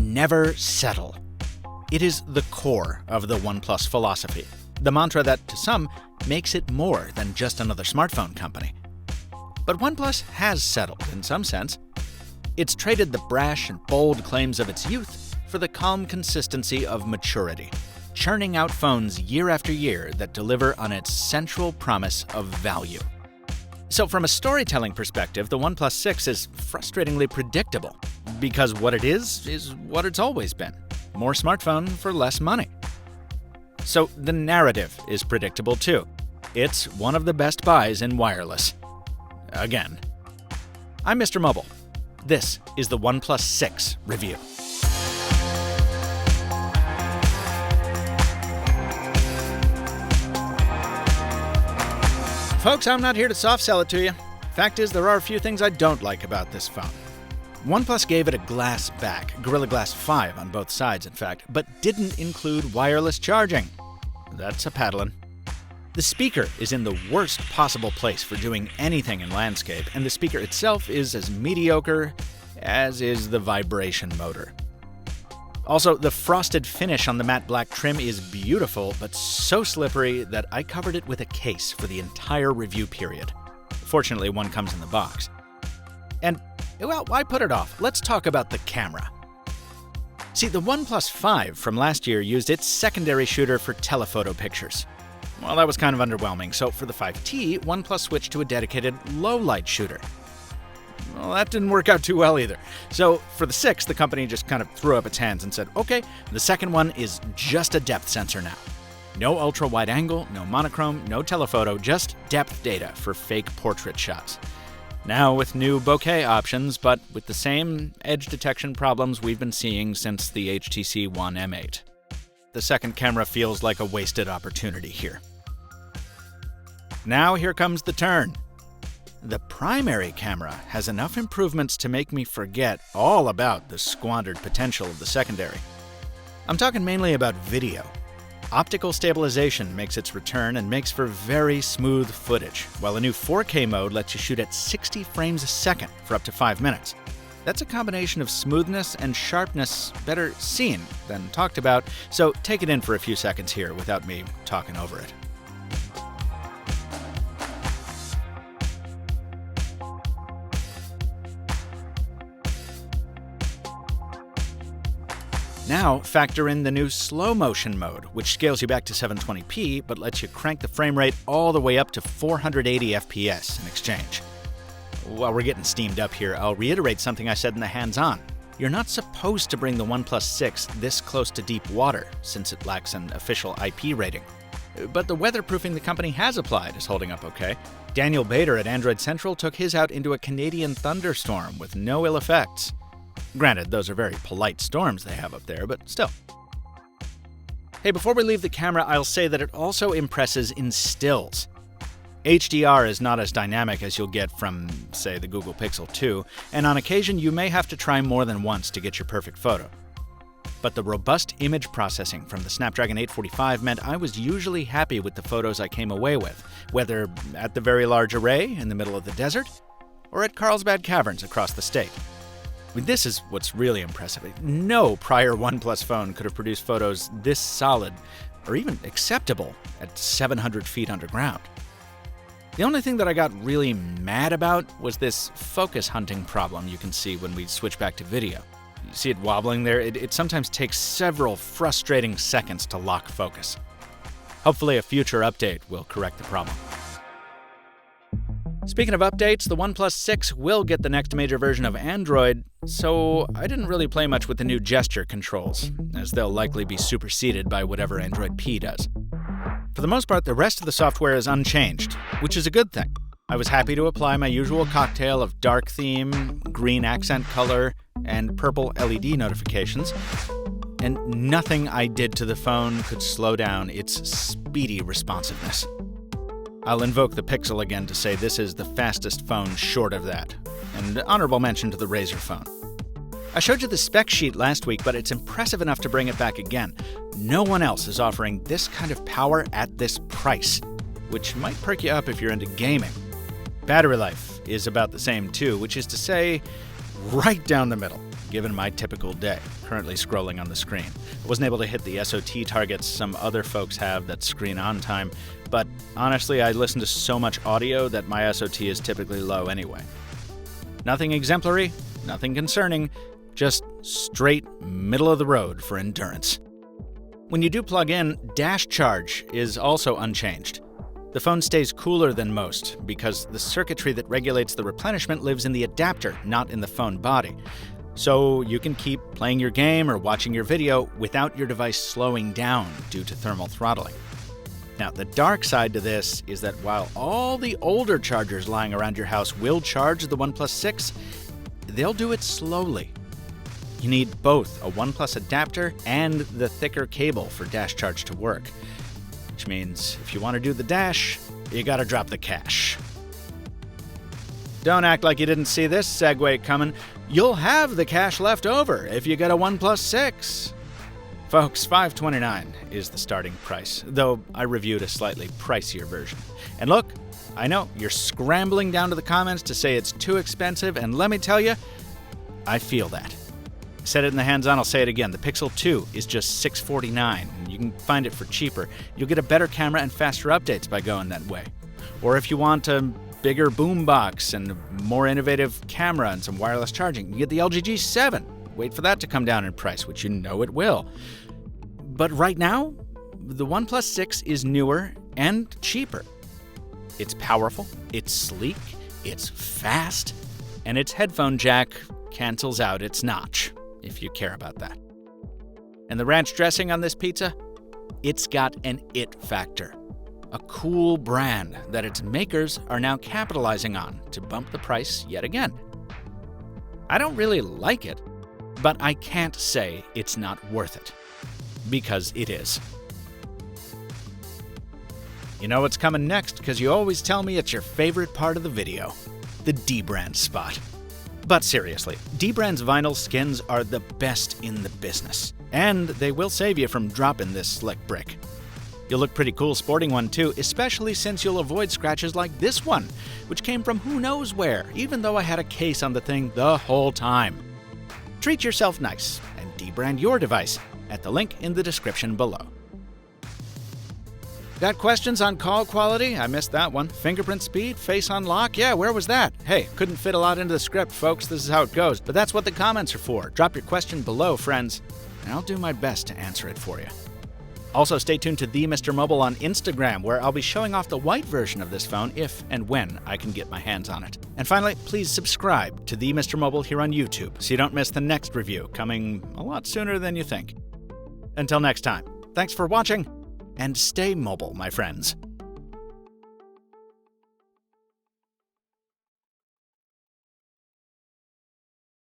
never settle. It is the core of the OnePlus philosophy, the mantra that, to some, makes it more than just another smartphone company. But OnePlus has settled, in some sense. It's traded the brash and bold claims of its youth for the calm consistency of maturity, churning out phones year after year that deliver on its central promise of value. So from a storytelling perspective, the OnePlus 6 is frustratingly predictable, because what it is what it's always been. More smartphone for less money. So the narrative is predictable too. It's one of the best buys in wireless. Again. I'm Mr. Mobile. This is the OnePlus 6 review. Folks, I'm not here to soft sell it to you. Fact is, there are a few things I don't like about this phone. OnePlus gave it a glass back, Gorilla Glass 5 on both sides in fact, but didn't include wireless charging. That's a paddlin'. The speaker is in the worst possible place for doing anything in landscape, and the speaker itself is as mediocre as is the vibration motor. Also, the frosted finish on the matte black trim is beautiful, but so slippery that I covered it with a case for the entire review period. Fortunately, one comes in the box. And, well, why put it off? Let's talk about the camera. See, the OnePlus 5 from last year used its secondary shooter for telephoto pictures. Well, that was kind of underwhelming, so for the 5T, OnePlus switched to a dedicated low-light shooter. Well, that didn't work out too well either. So for the 6, the company just kind of threw up its hands and said, okay, the second one is just a depth sensor now. No ultra-wide angle, no monochrome, no telephoto, just depth data for fake portrait shots. Now with new bokeh options, but with the same edge detection problems we've been seeing since the HTC One M8. The second camera feels like a wasted opportunity here. Now here comes the turn. The primary camera has enough improvements to make me forget all about the squandered potential of the secondary. I'm talking mainly about video. Optical stabilization makes its return and makes for very smooth footage, while a new 4K mode lets you shoot at 60 frames a second for up to 5 minutes. That's a combination of smoothness and sharpness better seen than talked about, so take it in for a few seconds here without me talking over it. Now, factor in the new slow motion mode, which scales you back to 720p, but lets you crank the frame rate all the way up to 480 FPS in exchange. While we're getting steamed up here, I'll reiterate something I said in the hands-on. You're not supposed to bring the OnePlus 6 this close to deep water, since it lacks an official IP rating. But the weatherproofing the company has applied is holding up okay. Daniel Bader at Android Central took his out into a Canadian thunderstorm with no ill effects. Granted, those are very polite storms they have up there, but still. Hey, before we leave the camera, I'll say that it also impresses in stills. HDR is not as dynamic as you'll get from, say, the Google Pixel 2, and on occasion you may have to try more than once to get your perfect photo. But the robust image processing from the Snapdragon 845 meant I was usually happy with the photos I came away with, whether at the Very Large Array in the middle of the desert, or at Carlsbad Caverns across the state. This is what's really impressive. No prior OnePlus phone could have produced photos this solid, or even acceptable, at 700 feet underground. The only thing that I got really mad about was this focus hunting problem you can see when we switch back to video. You see it wobbling there? It sometimes takes several frustrating seconds to lock focus. Hopefully a future update will correct the problem. Speaking of updates, the OnePlus 6 will get the next major version of Android, so I didn't really play much with the new gesture controls, as they'll likely be superseded by whatever Android P does. For the most part, the rest of the software is unchanged, which is a good thing. I was happy to apply my usual cocktail of dark theme, green accent color, and purple LED notifications, and nothing I did to the phone could slow down its speedy responsiveness. I'll invoke the Pixel again to say this is the fastest phone short of that, and honorable mention to the Razr phone. I showed you the spec sheet last week, but it's impressive enough to bring it back again. No one else is offering this kind of power at this price, which might perk you up if you're into gaming. Battery life is about the same too, which is to say, right down the middle. given my typical day, currently scrolling on the screen. I wasn't able to hit the SOT targets some other folks have that's screen on time, but honestly, I listen to so much audio that my SOT is typically low anyway. Nothing exemplary, nothing concerning, just straight middle of the road for endurance. When you do plug in, dash charge is also unchanged. The phone stays cooler than most because the circuitry that regulates the replenishment lives in the adapter, not in the phone body. So you can keep playing your game or watching your video without your device slowing down due to thermal throttling. Now, the dark side to this is that while all the older chargers lying around your house will charge the OnePlus 6, they'll do it slowly. You need both a OnePlus adapter and the thicker cable for dash charge to work. Which means if you want to do the dash, you gotta drop the cash. Don't act like you didn't see this segue coming. You'll have the cash left over if you get a OnePlus 6. Folks, $529 is the starting price, though I reviewed a slightly pricier version. And look, I know you're scrambling down to the comments to say it's too expensive, and let me tell you, I feel that. I said it in the hands-on, I'll say it again. The Pixel 2 is just $649. You can find it for cheaper. You'll get a better camera and faster updates by going that way. Or if you want a bigger boombox and a more innovative camera and some wireless charging, you get the LG G7. Wait for that to come down in price, which you know it will. But right now, the OnePlus 6 is newer and cheaper. It's powerful, it's sleek, it's fast, and its headphone jack cancels out its notch, if you care about that. And the ranch dressing on this pizza? It's got an it factor. A cool brand that its makers are now capitalizing on to bump the price yet again. I don't really like it, but I can't say it's not worth it. Because it is. You know what's coming next, because you always tell me it's your favorite part of the video. The D-brand spot. But seriously, D-brand's vinyl skins are the best in the business. And they will save you from dropping this slick brick. You'll look pretty cool sporting one too, especially since you'll avoid scratches like this one, which came from who knows where, even though I had a case on the thing the whole time. Treat yourself nice and D-brand your device at the link in the description below. Got questions on call quality? I missed that one. Fingerprint speed? Face unlock? Yeah, where was that? Hey, couldn't fit a lot into the script, folks. This is how it goes. But that's what the comments are for. Drop your question below, friends, and I'll do my best to answer it for you. Also, stay tuned to The Mr. Mobile on Instagram, where I'll be showing off the white version of this phone if and when I can get my hands on it. And finally, please subscribe to The Mr. Mobile here on YouTube so you don't miss the next review, coming a lot sooner than you think. Until next time, thanks for watching, and stay mobile, my friends.